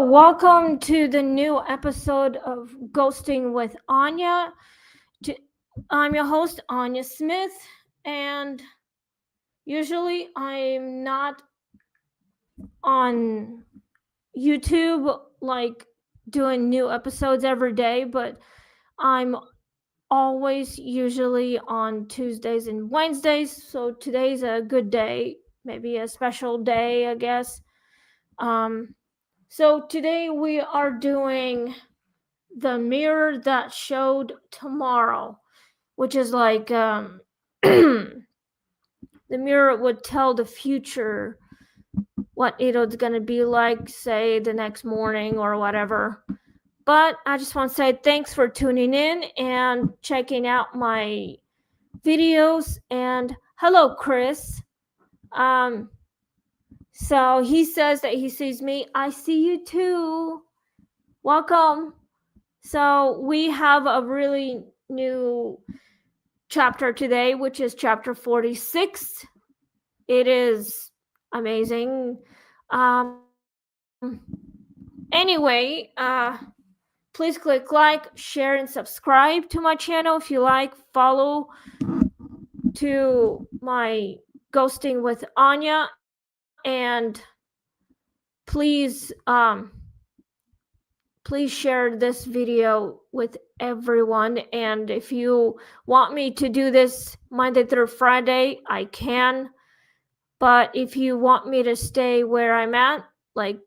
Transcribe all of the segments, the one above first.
Hello, welcome to the new episode of Ghosting with Anya. I'm your host, Anya Smith, and usually I'm not on YouTube like doing new episodes every day, but I'm always usually on Tuesdays and Wednesdays, so today's a good day, maybe a special day, I guess. So today we are doing The Mirror That Showed Tomorrow, which is like the mirror would tell the future what it's gonna be like, say the next morning or whatever. But I just want to say thanks for tuning in and checking out my videos. And hello, Chris. Um, so he says that he sees me. I see you too. Welcome. So we have a really new chapter today, which is chapter 46. It is amazing. Anyway, please click like, share, and subscribe to my channel if you like. Follow to my Ghosting with Anya, and please please share this video with everyone. And if you want me to do this Monday through Friday, I can. But if you want me to stay where I'm at, like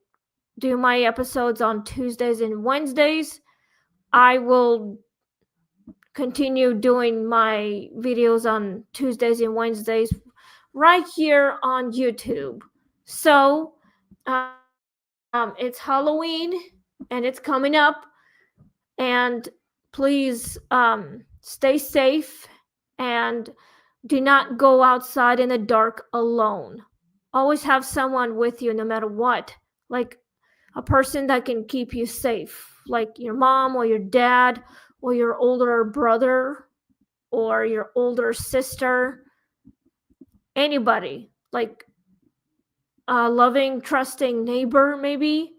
do my episodes on Tuesdays and Wednesdays, I will continue doing my videos on Tuesdays and Wednesdays right here on YouTube. So it's Halloween and it's coming up, and please stay safe and do not go outside in the dark alone. Always have someone with you no matter what, like a person that can keep you safe, like your mom or your dad or your older brother or your older sister, anybody, like a loving, trusting neighbor, maybe.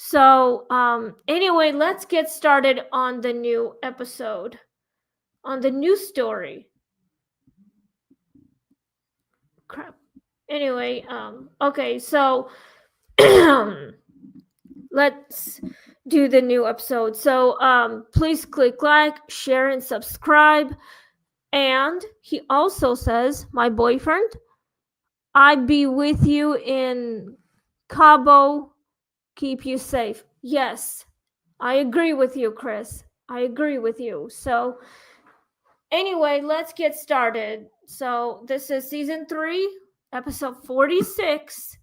So, anyway, let's get started on the new episode, on the new story. Crap. Anyway, okay, so let's do the new episode. So, please click like, share, and subscribe. And he also says, my boyfriend, I'd be with you in Cabo, keep you safe. Yes, I agree with you, Chris. I agree with you. So, anyway, let's get started. So, this is season 3, episode 46,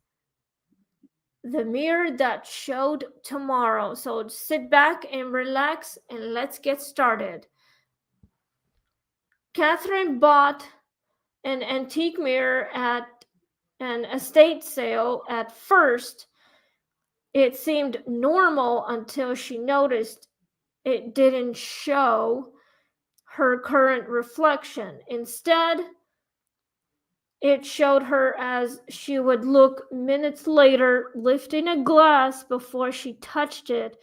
The Mirror That Showed Tomorrow. So, sit back and relax and let's get started. Catherine bought an antique mirror at an estate sale. At first, it seemed normal until she noticed it didn't show her current reflection. Instead, it showed her as she would look minutes later, lifting a glass before she touched it,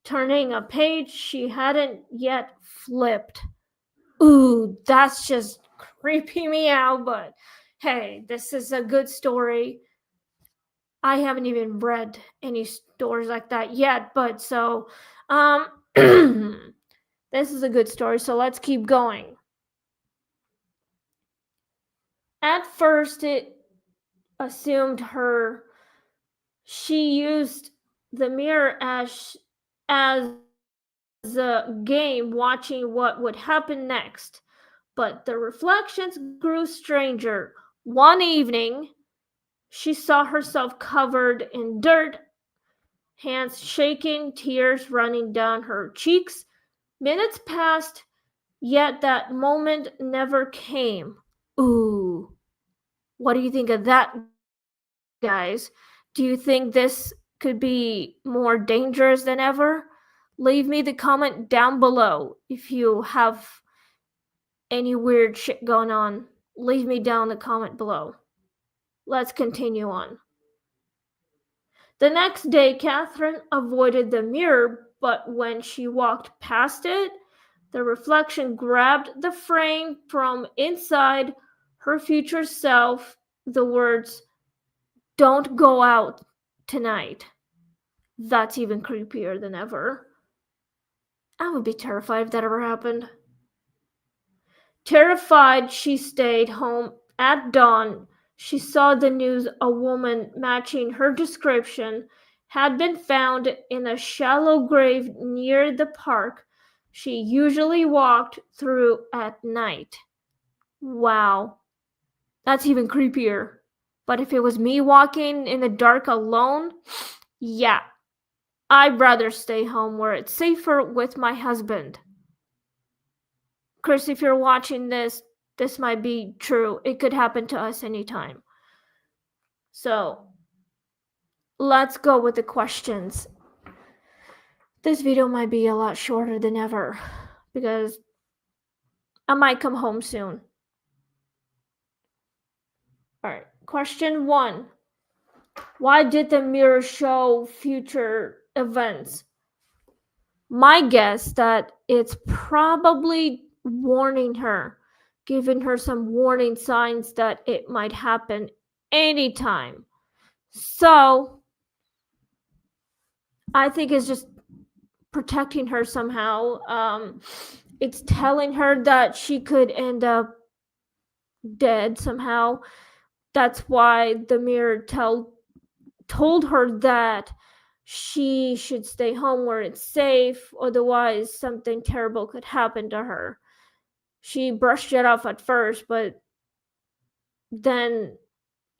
turning a page she hadn't yet flipped. Ooh, that's just creeping me out, but hey, this is a good story. I haven't even read any stories like that yet, but so this is a good story, so let's keep going. At first, it assumed she used the mirror as a game, watching what would happen next. But the reflections grew stranger. One evening, she saw herself covered in dirt, hands shaking, tears running down her cheeks. Minutes passed, yet that moment never came. Ooh. What do you think of that, guys? Do you think this could be more dangerous than ever? Leave me the comment down below if you have any weird shit going on. Leave me down the comment below. Let's continue on. The next day, Catherine avoided the mirror, but when she walked past it, the reflection grabbed the frame from inside her future self. The words, "Don't go out tonight." That's even creepier than ever. I would be terrified if that ever happened. Terrified, she stayed home. At dawn, she saw the news a woman matching her description had been found in a shallow grave near the park she usually walked through at night. Wow, that's even creepier. But if it was me walking in the dark alone, yeah, I'd rather stay home where it's safer with my husband. Chris, if you're watching this, this might be true. It could happen to us anytime. So, let's go with the questions. This video might be a lot shorter than ever because I might come home soon. Alright, question 1. Why did the mirror show future events? My guess that it's probably warning her, giving her some warning signs that it might happen anytime. So, I think it's just protecting her somehow. It's telling her that she could end up dead somehow. That's why the mirror told her that she should stay home where it's safe, otherwise something terrible could happen to her. She brushed it off at first, but then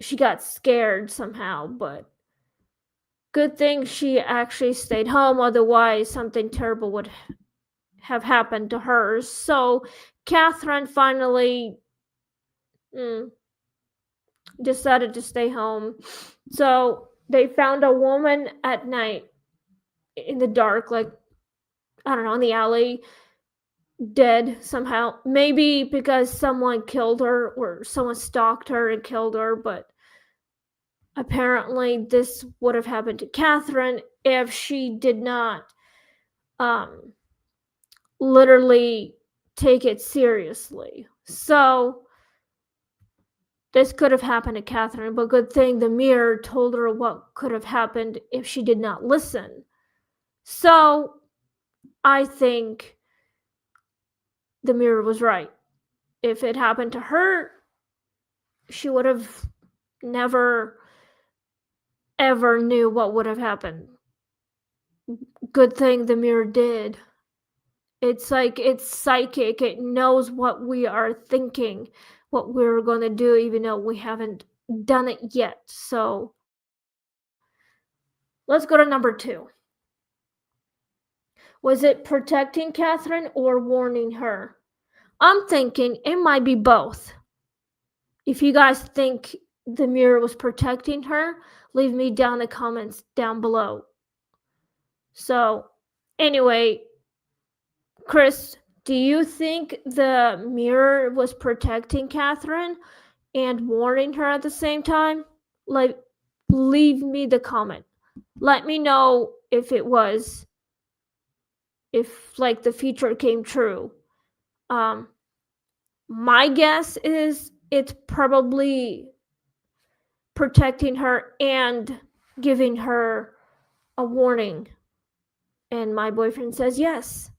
she got scared somehow. But good thing she actually stayed home, otherwise something terrible would have happened to her. So Catherine finally decided to stay home. So they found a woman at night in the dark, like, I don't know, in the alley, dead somehow. Maybe because someone killed her or someone stalked her and killed her, but apparently this would have happened to Catherine if she did not literally take it seriously. So this could have happened to Catherine, but good thing the mirror told her what could have happened if she did not listen. So I think the mirror was right. If it happened to her, she would have never ever knew what would have happened. Good thing the mirror did. It's like it's psychic. It knows what we are thinking, what we're going to do, even though we haven't done it yet. So let's go to number 2. Was it protecting Catherine or warning her? I'm thinking it might be both. If you guys think the mirror was protecting her, leave me down in the comments down below. So, anyway, Chris, do you think the mirror was protecting Catherine and warning her at the same time? Like, leave me the comment. Let me know if it was, if like the future came true. My guess is it's probably protecting her and giving her a warning. And my boyfriend says yes.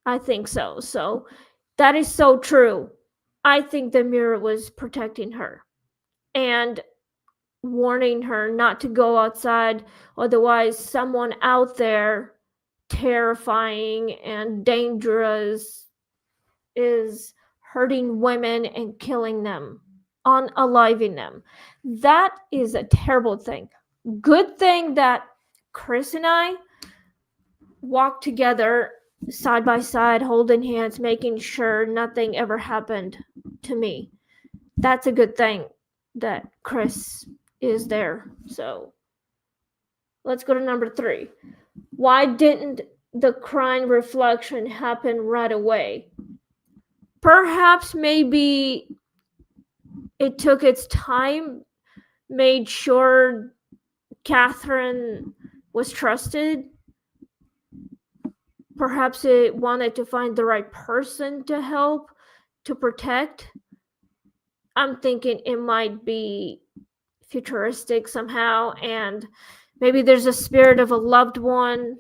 I think so. So that is so true. I think the mirror was protecting her and warning her not to go outside, otherwise someone out there terrifying and dangerous is hurting women and killing them, unaliving them. That is a terrible thing. Good thing that Chris and I walked together side by side, holding hands, making sure nothing ever happened to me. That's a good thing that Chris is there. So let's go to number 3. Why didn't the crying reflection happen right away? Perhaps maybe it took its time, made sure Catherine was trusted. Perhaps it wanted to find the right person to help, to protect. I'm thinking it might be futuristic somehow, and maybe there's a spirit of a loved one,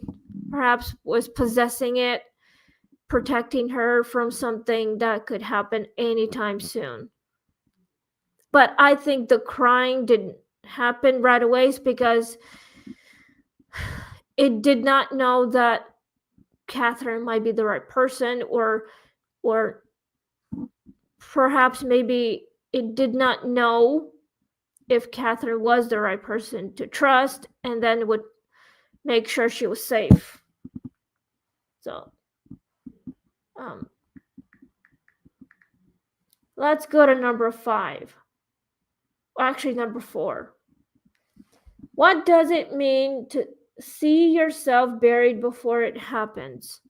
perhaps was possessing it, protecting her from something that could happen anytime soon. But I think the crying didn't happen right away because it did not know that Catherine might be the right person, or perhaps maybe it did not know if Catherine was the right person to trust, and then would make sure she was safe. So, let's go to number 5. Well, actually, number 4. What does it mean to see yourself buried before it happens?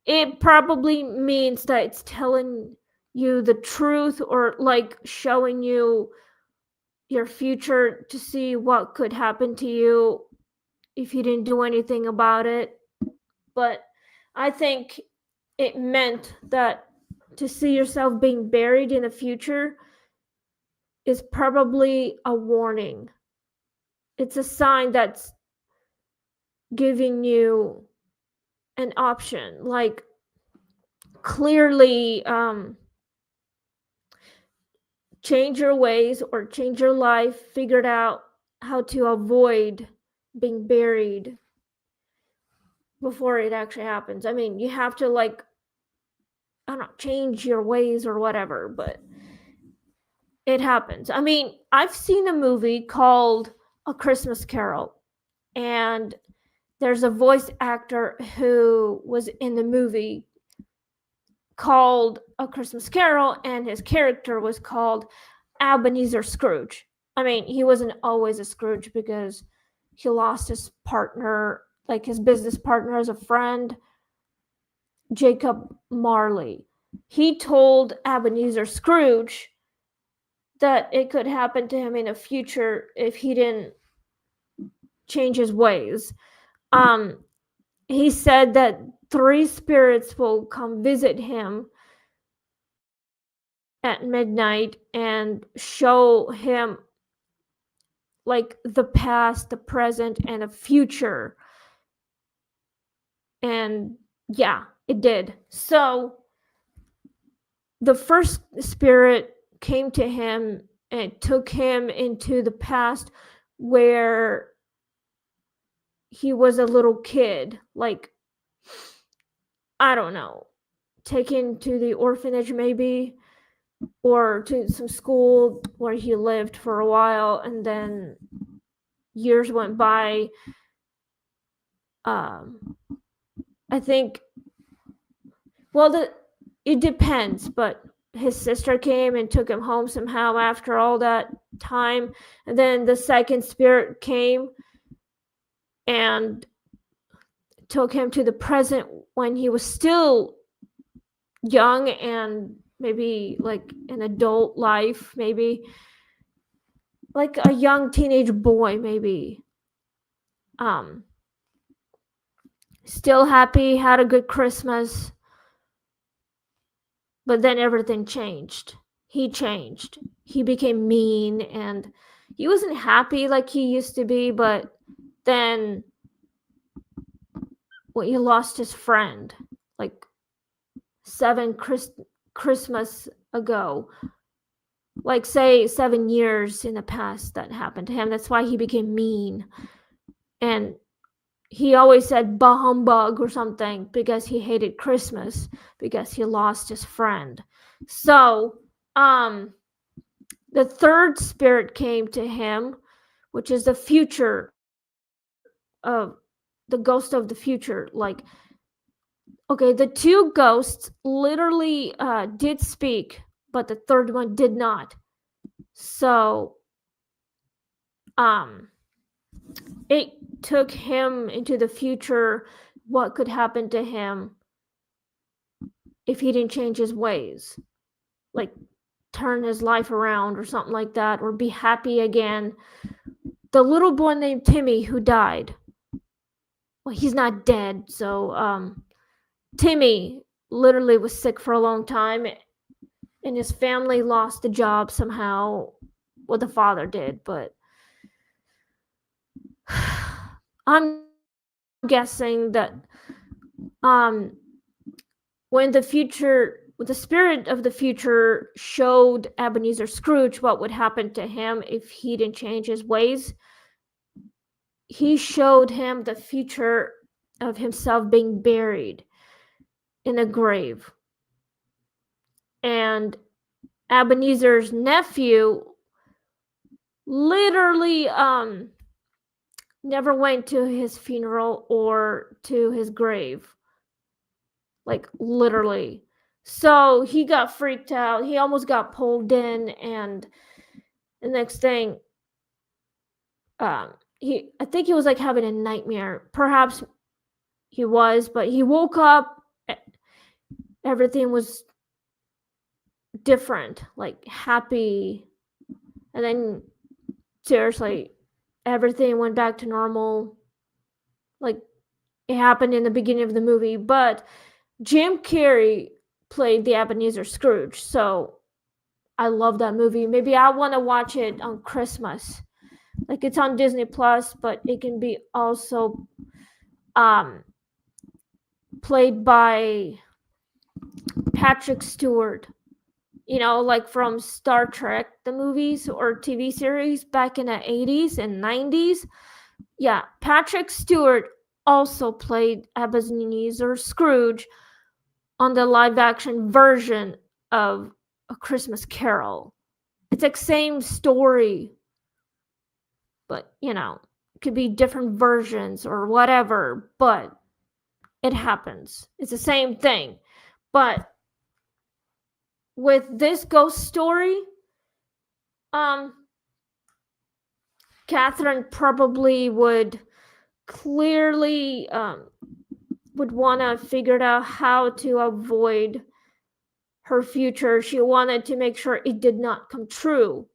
It probably means that it's telling you the truth, or like showing you your future to see what could happen to you if you didn't do anything about it. But I think it meant that to see yourself being buried in the future is probably a warning. It's a sign that's giving you an option, like clearly change your ways or change your life, figured out how to avoid being buried before it actually happens. I mean, you have to, like, I don't know, change your ways or whatever, but it happens. I mean, I've seen a movie called A Christmas Carol, and there's a voice actor who was in the movie called A Christmas Carol, and his character was called Ebenezer Scrooge. I mean, he wasn't always a Scrooge because he lost his partner, like his business partner as a friend, Jacob Marley. He told Ebenezer Scrooge that it could happen to him in the future if he didn't change his ways. He said that 3 spirits will come visit him at midnight and show him, like, the past, the present, and the future. And yeah, it did. So the first spirit came to him and took him into the past where he was a little kid, like, I don't know, taken to the orphanage maybe, or to some school where he lived for a while, and then years went by. I think, well, it depends, but his sister came and took him home somehow after all that time, and then the second spirit came and took him to the present when he was still young and maybe like an adult life, maybe like a young teenage boy, maybe. Still happy, had a good Christmas, but then everything changed. He changed. He became mean, and he wasn't happy like he used to be, but then, well, he lost his friend like 7 Christmas ago. Like, say 7 years in the past that happened to him. That's why he became mean. And he always said bah humbug or something because he hated Christmas, because he lost his friend. So the third spirit came to him, which is the future of the ghost of the future. Like, okay, the 2 ghosts literally did speak, but the third one did not. So it took him into the future, what could happen to him if he didn't change his ways, like turn his life around or something like that, or be happy again. the little boy named Timmy who died. Well, he's not dead, so Timmy literally was sick for a long time, and his family lost the job somehow. Well, the father did, but I'm guessing that when the spirit of the future showed Ebenezer Scrooge what would happen to him if he didn't change his ways, he showed him the future of himself being buried in a grave. And Ebenezer's nephew literally never went to his funeral or to his grave. Like, literally. So he got freaked out. He almost got pulled in, and the next thing, I think he was like having a nightmare. Perhaps he was, but he woke up. Everything was different, like happy, and then seriously, everything went back to normal. Like, it happened in the beginning of the movie, but Jim Carrey played the Ebenezer Scrooge, so I love that movie. Maybe I want to watch it on Christmas. Like, it's on Disney Plus, but it can be also played by Patrick Stewart. You know, like from Star Trek, the movies or TV series back in the 80s and 90s. Yeah, Patrick Stewart also played Ebenezer Scrooge on the live-action version of A Christmas Carol. It's like same story, but, you know, it could be different versions or whatever, but it happens. It's the same thing. But with this ghost story, Catherine probably would clearly would want to figure out how to avoid her future. She wanted to make sure it did not come true.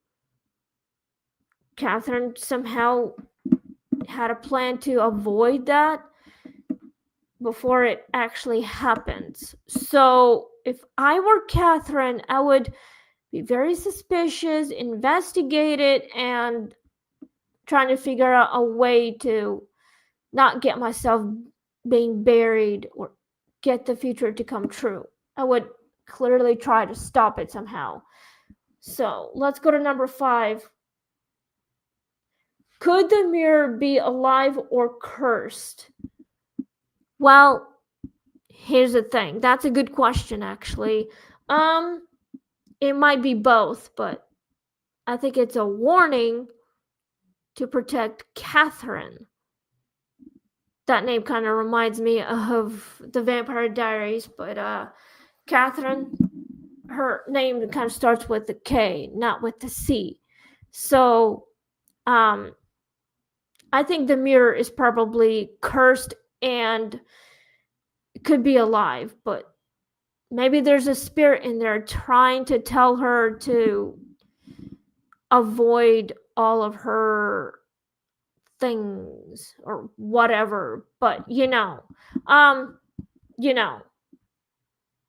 Catherine somehow had a plan to avoid that before it actually happens. So if I were Catherine, I would be very suspicious, investigate it, and trying to figure out a way to not get myself being buried or get the future to come true. I would clearly try to stop it somehow. So let's go to number 5. Could the mirror be alive or cursed? Well, here's the thing. That's a good question, actually. It might be both, but I think it's a warning to protect Catherine. That name kind of reminds me of the Vampire Diaries, but Catherine, her name kind of starts with the K, not with the C. So, I think the mirror is probably cursed and could be alive, but maybe there's a spirit in there trying to tell her to avoid all of her things or whatever. But you know,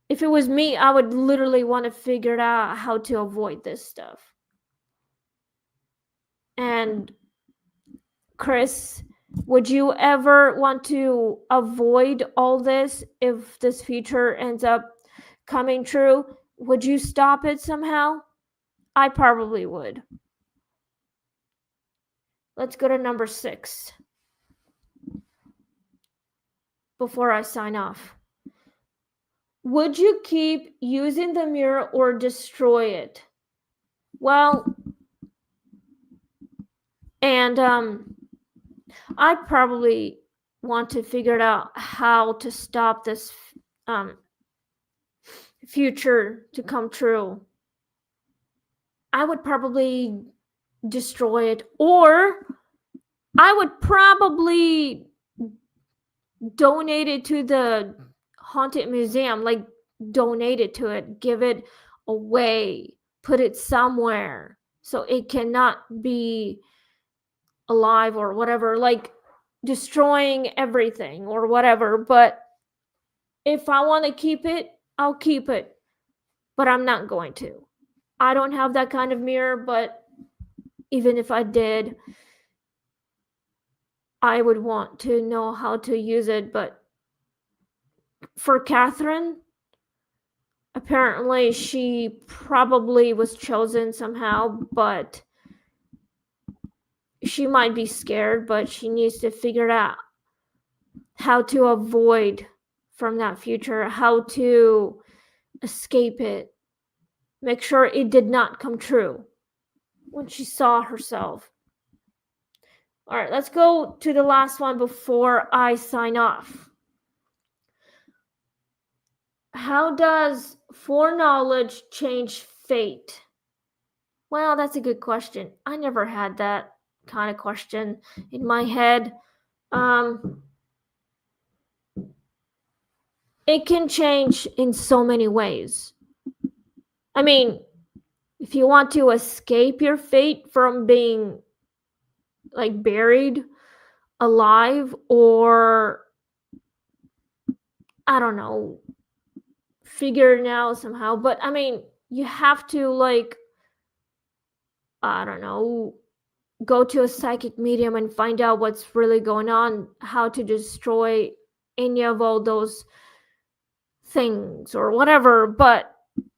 if it was me, I would literally want to figure out how to avoid this stuff. And Chris, would you ever want to avoid all this if this future ends up coming true? Would you stop it somehow? I probably would. Let's go to number 6 before I sign off. Would you keep using the mirror or destroy it? Well, and I probably want to figure out how to stop this future to come true. I would probably destroy it, or I would probably donate it to the haunted museum, like donate it to it, give it away, put it somewhere so it cannot be alive or whatever, like destroying everything or whatever. But if I want to keep it, I'll keep it. But I'm not going to. I don't have that kind of mirror, but even if I did, I would want to know how to use it. But for Catherine, apparently she probably was chosen somehow, but she might be scared, but she needs to figure out how to avoid from that future, how to escape it, make sure it did not come true when she saw herself. All right, let's go to the last one before I sign off. How does foreknowledge change fate? Well, that's a good question. I never had that kind of question in my head. It can change in so many ways. I mean, if you want to escape your fate from being like buried alive, or I don't know, figure it out somehow, but I mean, you have to, like, I don't know, go to a psychic medium and find out what's really going on, how to destroy any of all those things or whatever. But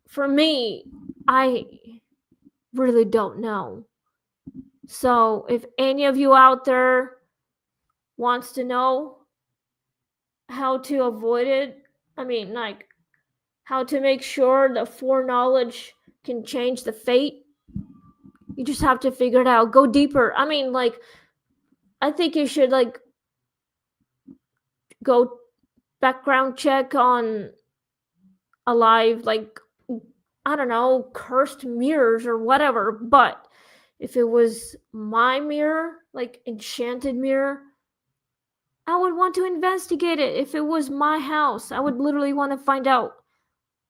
for me, I really don't know. So if any of you out there wants to know how to avoid it, I mean, like, how to make sure the foreknowledge can change the fate, you just have to figure it out. Go deeper. I mean, like, I think you should, like, go background check on alive, like, I don't know, cursed mirrors or whatever. But if it was my mirror, like enchanted mirror, I would want to investigate it. If it was my house, I would literally want to find out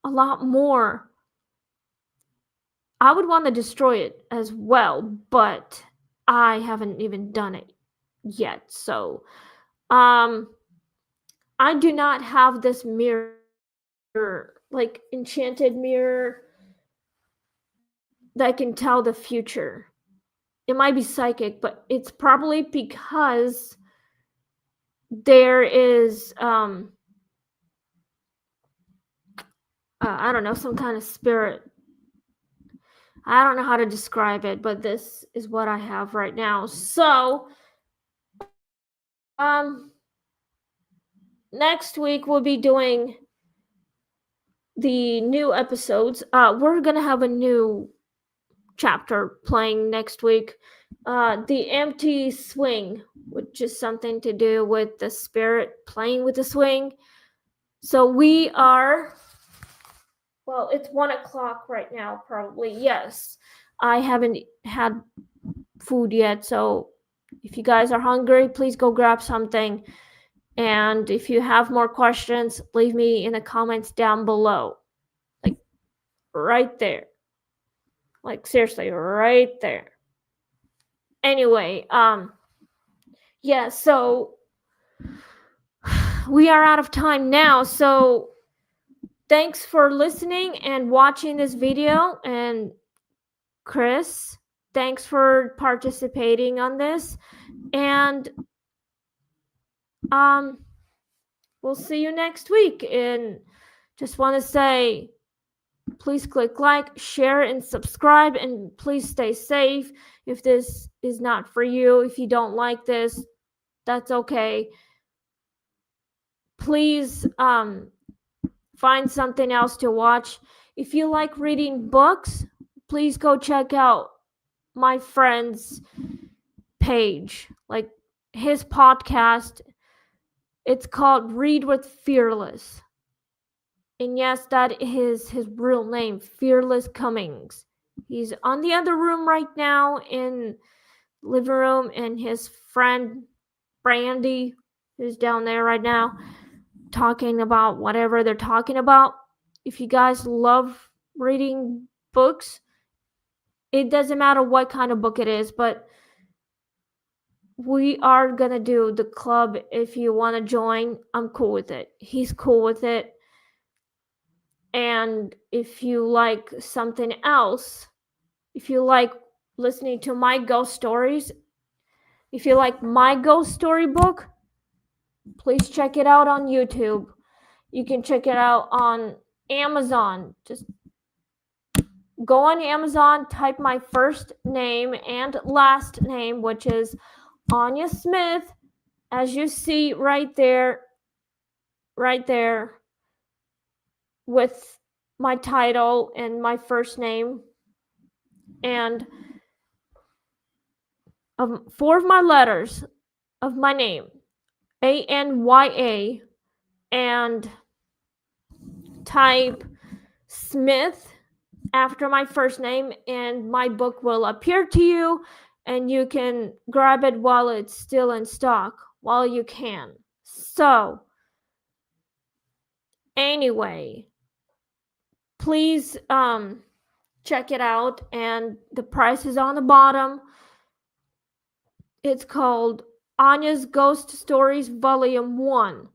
a lot more. I would want to destroy it as well, but I haven't even done it yet. So, I do not have this mirror, like enchanted mirror that can tell the future. It might be psychic, but it's probably because there is I don't know, some kind of spirit. I don't know how to describe it, but this is what I have right now. So, next week we'll be doing the new episodes. We're gonna have a new chapter playing next week. The empty swing, which is something to do with the spirit playing with the swing. So we are, well, it's 1:00 right now, probably. Yes, I haven't had food yet, so if you guys are hungry, please go grab something. And if you have more questions, leave me in the comments down below. Like, right there. Like, seriously, right there. Anyway, yeah, so we are out of time now. So thanks for listening and watching this video. And Chris, thanks for participating on this. And we'll see you next week. And just want to say, please click like, share, and subscribe, and please stay safe. If this is not for you, if you don't like this, that's okay. Please find something else to watch. If you like reading books, please go check out my friend's page, like his podcast. It's called Read with Fearless. And yes, that is his real name, Fearless Cummings. He's on the other room right now in living room, and his friend Brandy is down there right now talking about whatever they're talking about. If you guys love reading books, it doesn't matter what kind of book it is, but we are gonna do the club. If you want to join, I'm cool with it. He's cool with it. And if you like something else, if you like listening to my ghost stories, if you like my ghost story book, please check it out on YouTube. You can check it out on Amazon. Just go on Amazon, type my first name and last name, which is Anya Smith, as you see right there, with my title and my first name, and 4 of my letters of my name, Anya, and type Smith after my first name, and my book will appear to you, and you can grab it while it's still in stock, while you can. So, anyway, please check it out, and the price is on the bottom. It's called Anya's Ghost Stories Volume 1.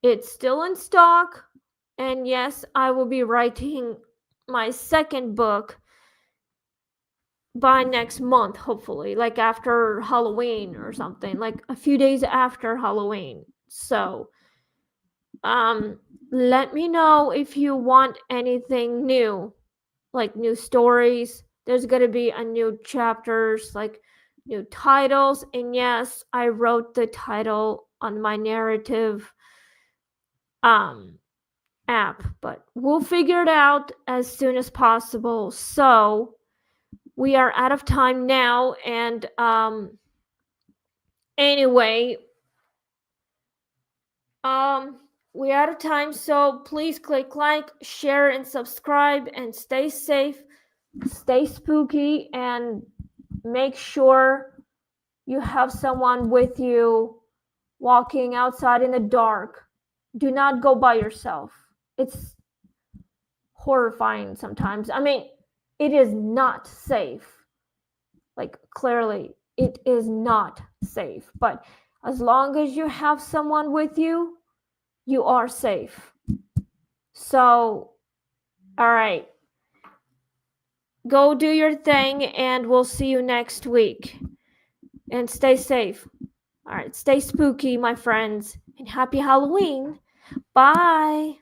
It's still in stock, and yes, I will be writing my second book by next month, hopefully, like after Halloween or something, like a few days after Halloween. So, let me know if you want anything new, like new stories. There's gonna be a new chapters, like new titles, and yes, I wrote the title on my narrative app, but we'll figure it out as soon as possible. So we are out of time now, and anyway, we're out of time, so please click like, share, and subscribe, and stay safe, stay spooky, and make sure you have someone with you walking outside in the dark. Do not go by yourself. It's horrifying sometimes. I mean, it is not safe. Like, clearly, it is not safe. But as long as you have someone with you, you are safe. So, all right. Go do your thing, and we'll see you next week. And stay safe. All right. Stay spooky, my friends. And happy Halloween. Bye.